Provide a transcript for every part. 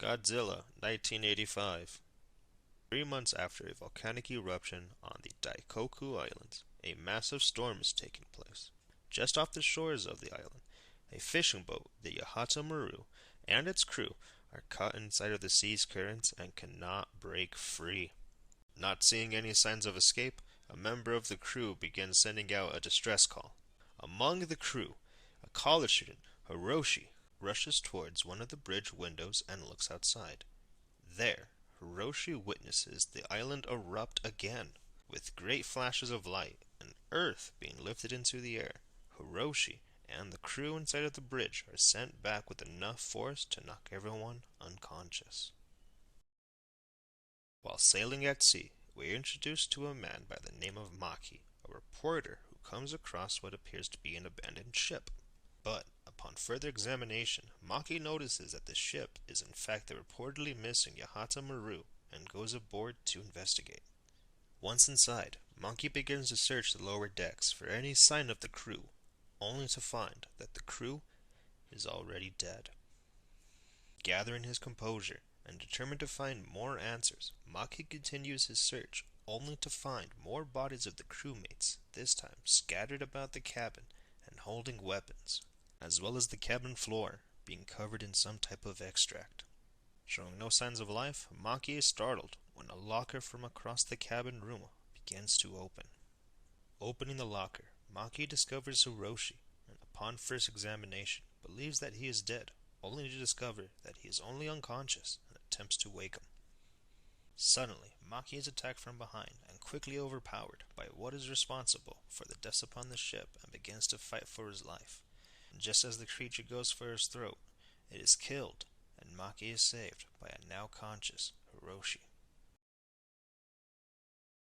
Godzilla, 1985. 3 months after a volcanic eruption on the Daikoku Islands, a massive storm is taking place. Just off the shores of the island, a fishing boat, the Yahata Maru, and its crew are caught inside of the sea's currents and cannot break free. Not seeing any signs of escape, a member of the crew begins sending out a distress call. Among the crew, a college student, Hiroshi, rushes towards one of the bridge windows and looks outside. There, Hiroshi witnesses the island erupt again, with great flashes of light and earth being lifted into the air. Hiroshi and the crew inside of the bridge are sent back with enough force to knock everyone unconscious. While sailing at sea, we are introduced to a man by the name of Maki, a reporter who comes across what appears to be an abandoned ship. But, upon further examination, Maki notices that the ship is in fact the reportedly missing Yahata Maru and goes aboard to investigate. Once inside, Maki begins to search the lower decks for any sign of the crew, only to find that the crew is already dead. Gathering his composure and determined to find more answers, Maki continues his search, only to find more bodies of the crewmates, this time scattered about the cabin and holding weapons, as well as the cabin floor being covered in some type of extract. Showing no signs of life, Maki is startled when a locker from across the cabin room begins to open. Opening the locker, Maki discovers Hiroshi, and upon first examination, believes that he is dead, only to discover that he is only unconscious and attempts to wake him. Suddenly, Maki is attacked from behind and quickly overpowered by what is responsible for the deaths upon the ship and begins to fight for his life. And just as the creature goes for his throat, it is killed, and Maki is saved by a now conscious Hiroshi.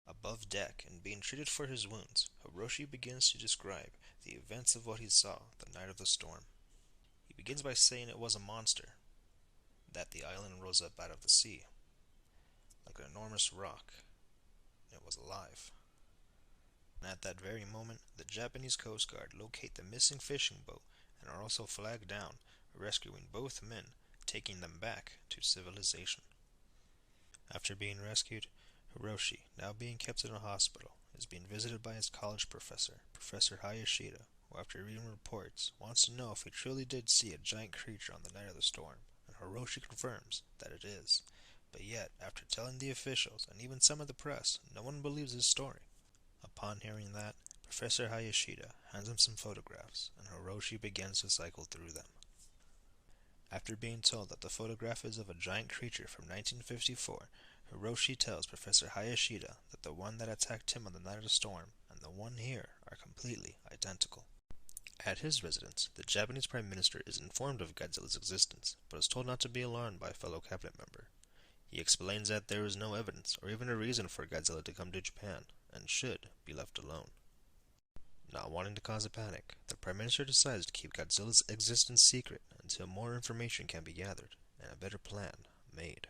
Above deck and being treated for his wounds, Hiroshi begins to describe the events of what he saw the night of the storm. He begins by saying it was a monster, that the island rose up out of the sea, like an enormous rock. It was alive. And at that very moment, the Japanese Coast Guard locate the missing fishing boat and are also flagged down, rescuing both men, taking them back to civilization. After being rescued, Hiroshi, now being kept in a hospital, is being visited by his college professor, Professor Hayashida, who after reading reports, wants to know if he truly did see a giant creature on the night of the storm, and Hiroshi confirms that it is. But yet, after telling the officials, and even some of the press, no one believes his story. Upon hearing that, Professor Hayashida hands him some photographs, and Hiroshi begins to cycle through them. After being told that the photograph is of a giant creature from 1954, Hiroshi tells Professor Hayashida that the one that attacked him on the night of the storm and the one here are completely identical. At his residence, the Japanese Prime Minister is informed of Godzilla's existence, but is told not to be alarmed by a fellow cabinet member. He explains that there is no evidence or even a reason for Godzilla to come to Japan, and should be left alone. Not wanting to cause a panic, the Prime Minister decides to keep Godzilla's existence secret until more information can be gathered and a better plan made.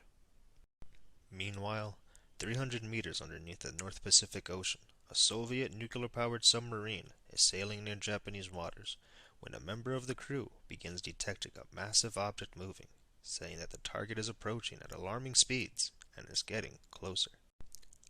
Meanwhile, 300 meters underneath the North Pacific Ocean, a Soviet nuclear-powered submarine is sailing near Japanese waters when a member of the crew begins detecting a massive object moving, saying that the target is approaching at alarming speeds and is getting closer.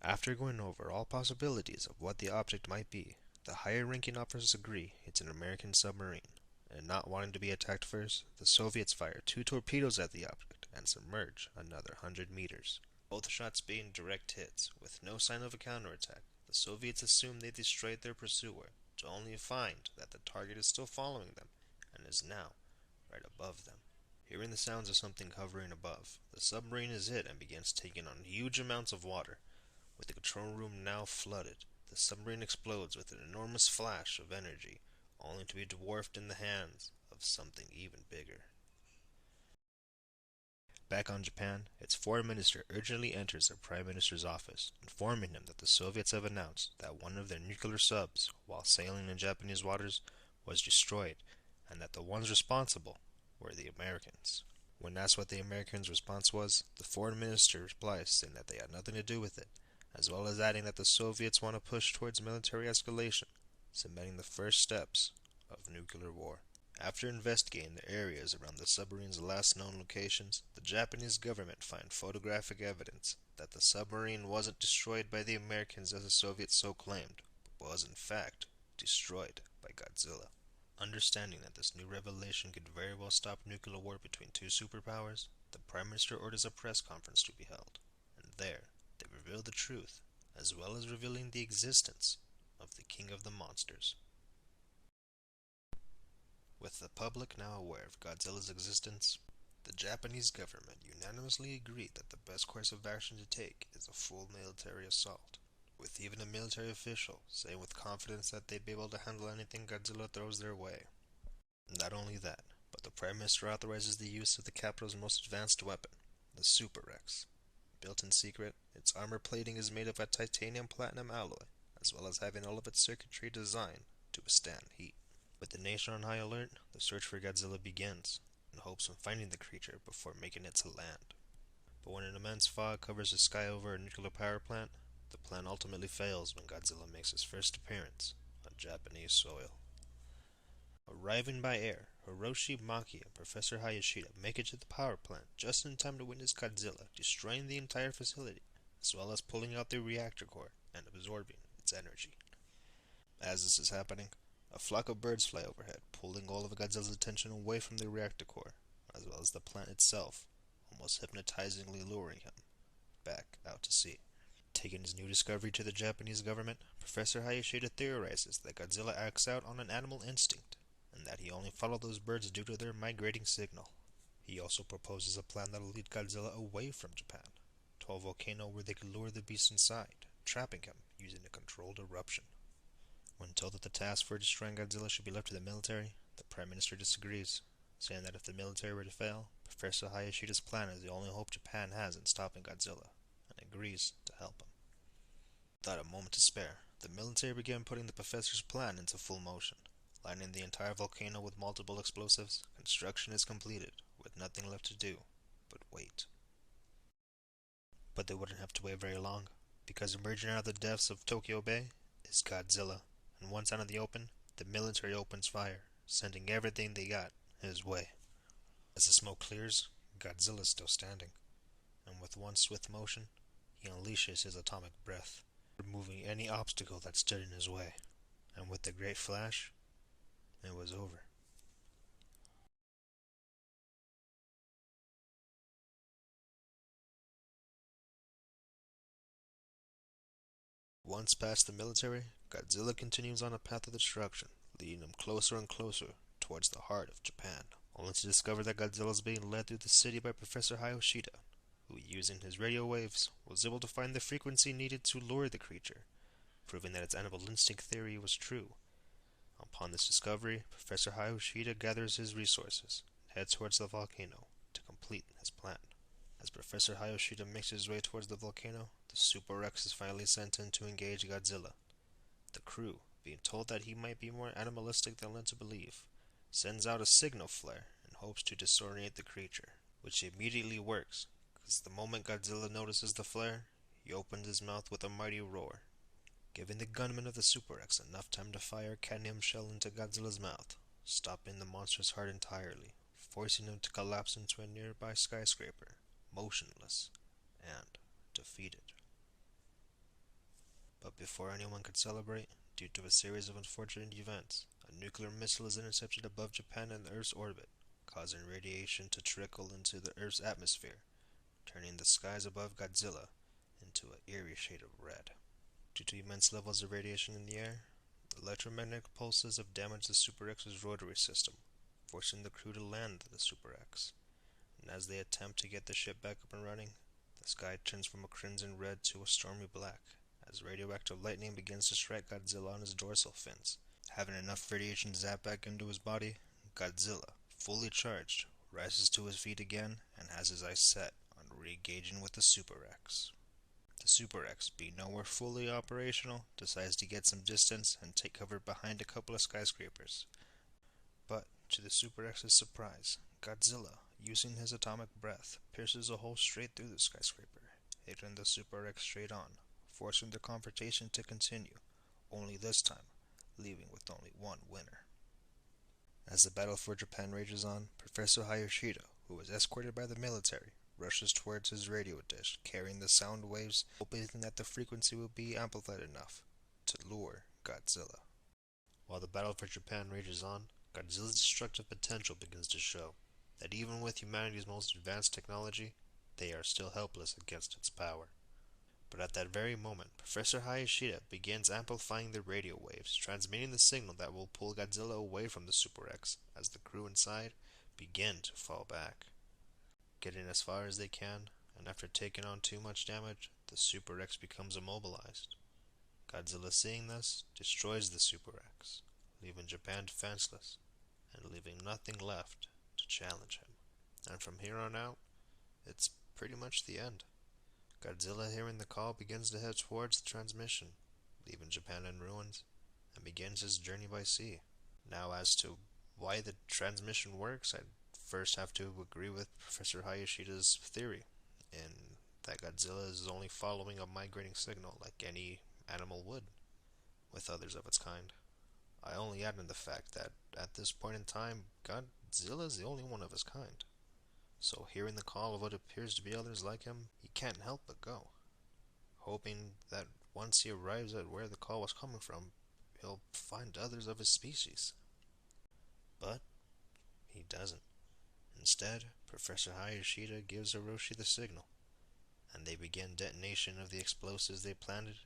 After going over all possibilities of what the object might be, the higher-ranking officers agree it's an American submarine, and not wanting to be attacked first, the Soviets fire 2 torpedoes at the object and submerge another 100 meters. Both shots being direct hits, with no sign of a counterattack. The Soviets assume they destroyed their pursuer, to only find that the target is still following them, and is now right above them. Hearing the sounds of something hovering above, the submarine is hit and begins taking on huge amounts of water. With the control room now flooded, the submarine explodes with an enormous flash of energy, only to be dwarfed in the hands of something even bigger. Back on Japan, its foreign minister urgently enters the Prime Minister's office, informing him that the Soviets have announced that one of their nuclear subs, while sailing in Japanese waters, was destroyed, and that the ones responsible were the Americans. When asked what the Americans' response was, the foreign minister replies saying that they had nothing to do with it, as well as adding that the Soviets want to push towards military escalation, cementing the first steps of nuclear war. After investigating the areas around the submarine's last known locations, the Japanese government found photographic evidence that the submarine wasn't destroyed by the Americans as the Soviets so claimed, but was in fact destroyed by Godzilla. Understanding that this new revelation could very well stop nuclear war between two superpowers, the Prime Minister orders a press conference to be held, and there they reveal the truth, as well as revealing the existence of the King of the Monsters. With the public now aware of Godzilla's existence, the Japanese government unanimously agreed that the best course of action to take is a full military assault, with even a military official saying with confidence that they'd be able to handle anything Godzilla throws their way. Not only that, but the Prime Minister authorizes the use of the capital's most advanced weapon, the Super Rex. Built in secret, its armor plating is made of a titanium platinum alloy, as well as having all of its circuitry designed to withstand heat. With the nation on high alert, the search for Godzilla begins, in hopes of finding the creature before making it to land. But when an immense fog covers the sky over a nuclear power plant, the plan ultimately fails when Godzilla makes his first appearance on Japanese soil. Arriving by air, Hiroshi Maki and Professor Hayashida make it to the power plant just in time to witness Godzilla destroying the entire facility, as well as pulling out the reactor core and absorbing its energy. As this is happening, a flock of birds fly overhead, pulling all of Godzilla's attention away from the reactor core, as well as the plant itself, almost hypnotizingly luring him back out to sea. Taking his new discovery to the Japanese government, Professor Hayashida theorizes that Godzilla acts out on an animal instinct, and that he only followed those birds due to their migrating signal. He also proposes a plan that will lead Godzilla away from Japan, to a volcano where they could lure the beast inside, trapping him using a controlled eruption. When told that the task for destroying Godzilla should be left to the military, the Prime Minister disagrees, saying that if the military were to fail, Professor Hayashida's plan is the only hope Japan has in stopping Godzilla, and agrees to help him. Without a moment to spare, the military began putting the professor's plan into full motion. Lining the entire volcano with multiple explosives, construction is completed, with nothing left to do but wait. But they wouldn't have to wait very long, because emerging out of the depths of Tokyo Bay is Godzilla, and once out in the open, the military opens fire, sending everything they got his way. As the smoke clears, Godzilla is still standing, and with one swift motion, he unleashes his atomic breath, removing any obstacle that stood in his way, and with a great flash, it was over. Once past the military, Godzilla continues on a path of destruction, leading him closer and closer towards the heart of Japan, only to discover that Godzilla is being led through the city by Professor Hayashida, who, using his radio waves, was able to find the frequency needed to lure the creature, proving that its animal instinct theory was true. Upon this discovery, Professor Hayashida gathers his resources and heads towards the volcano to complete his plan. As Professor Hayashida makes his way towards the volcano, the Super Rex is finally sent in to engage Godzilla. The crew, being told that he might be more animalistic than led to believe, sends out a signal flare in hopes to disorient the creature, which immediately works, because the moment Godzilla notices the flare, he opens his mouth with a mighty roar, giving the gunman of the Super X enough time to fire a cadmium shell into Godzilla's mouth, stopping the monster's heart entirely, forcing him to collapse into a nearby skyscraper, motionless and defeated. But before anyone could celebrate, due to a series of unfortunate events, a nuclear missile is intercepted above Japan in the Earth's orbit, causing radiation to trickle into the Earth's atmosphere, turning the skies above Godzilla into an eerie shade of red. Due to immense levels of radiation in the air, the electromagnetic pulses have damaged the Super X's rotary system, forcing the crew to land the Super X. And as they attempt to get the ship back up and running, the sky turns from a crimson red to a stormy black, as radioactive lightning begins to strike Godzilla on his dorsal fins. Having enough radiation zapped back into his body, Godzilla, fully charged, rises to his feet again and has his eyes set on re-engaging with the Super X. The Super X, being nowhere fully operational, decides to get some distance and take cover behind a couple of skyscrapers. But, to the Super X's surprise, Godzilla, using his atomic breath, pierces a hole straight through the skyscraper, hitting the Super X straight on, forcing the confrontation to continue, only this time, leaving with only one winner. As the battle for Japan rages on, Professor Hayashida, who is escorted by the military, rushes towards his radio dish, carrying the sound waves, hoping that the frequency will be amplified enough to lure Godzilla. While the battle for Japan rages on, Godzilla's destructive potential begins to show, that even with humanity's most advanced technology, they are still helpless against its power. But at that very moment, Professor Hayashida begins amplifying the radio waves, transmitting the signal that will pull Godzilla away from the Super X as the crew inside begin to fall back. Getting as far as they can, and after taking on too much damage, the Super X becomes immobilized. Godzilla, seeing this, destroys the Super X, leaving Japan defenseless, and leaving nothing left to challenge him. And from here on out, it's pretty much the end. Godzilla, hearing the call, begins to head towards the transmission, leaving Japan in ruins, and begins his journey by sea. Now, as to why the transmission works, I'd first have to agree with Professor Hayashida's theory, in that Godzilla is only following a migrating signal like any animal would, with others of its kind. I only add in the fact that, at this point in time, Godzilla is the only one of his kind. So hearing the call of what appears to be others like him, he can't help but go, hoping that once he arrives at where the call was coming from, he'll find others of his species. But he doesn't. Instead, Professor Hayashida gives Hiroshi the signal, and they begin detonation of the explosives they planted,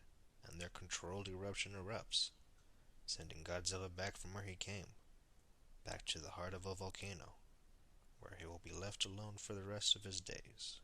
and their controlled eruption erupts, sending Godzilla back from where he came, back to the heart of a volcano, where he will be left alone for the rest of his days.